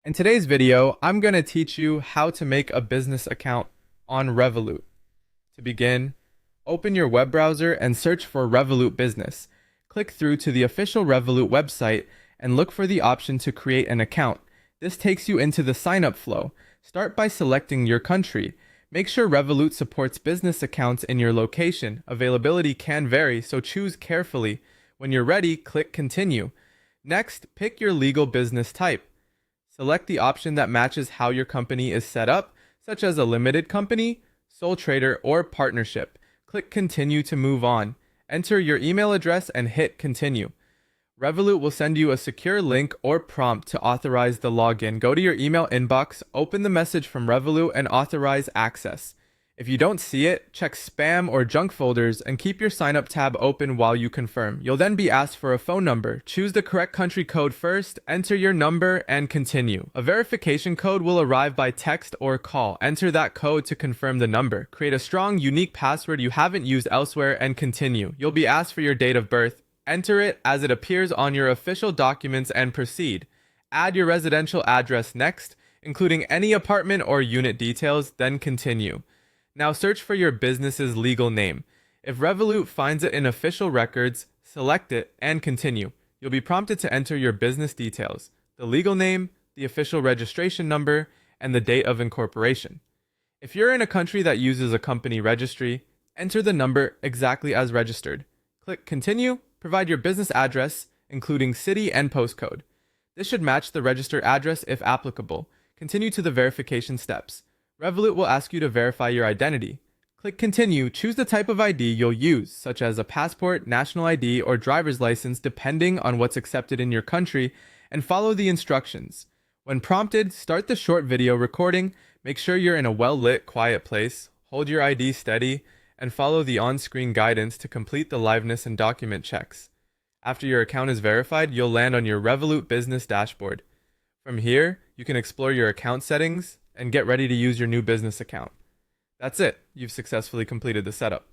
In today's video, I'm going to teach you how to make a business account on Revolut. To begin, open your web browser and search for Revolut Business. Click through to the official Revolut website and look for the option to create an account. This takes you into the sign-up flow. Start by selecting your country. Make sure Revolut supports business accounts in your location. Availability can vary, so choose carefully. When you're ready, click Continue. Next, pick your legal business type. Select the option that matches how your company is set up, such as a limited company, sole trader, or partnership. Click Continue to move on. Enter your email address and hit Continue. Revolut will send you a secure link or prompt to authorize the login. Go to your email inbox, open the message from Revolut, and authorize access. If you don't see it, check spam or junk folders and keep your sign up tab open while you confirm. You'll then be asked for a phone number. Choose the correct country code first, enter your number, and continue. A verification code will arrive by text or call. Enter that code to confirm the number. Create a strong, unique password you haven't used elsewhere and continue. You'll be asked for your date of birth. Enter it as it appears on your official documents and proceed. Add your residential address next, including any apartment or unit details, then continue. Now search for your business's legal name. If Revolut finds it in official records, select it and continue. You'll be prompted to enter your business details, the legal name, the official registration number, and the date of incorporation. If you're in a country that uses a company registry, enter the number exactly as registered. Click Continue, provide your business address, including city and postcode. This should match the registered address if applicable. Continue to the verification steps. Revolut will ask you to verify your identity. Click Continue, choose the type of ID you'll use, such as a passport, national ID, or driver's license depending on what's accepted in your country, and follow the instructions. When prompted, start the short video recording, make sure you're in a well-lit, quiet place, hold your ID steady, and follow the on-screen guidance to complete the liveness and document checks. After your account is verified, you'll land on your Revolut business dashboard. From here, you can explore your account settings and get ready to use your new business account. That's it. You've successfully completed the setup.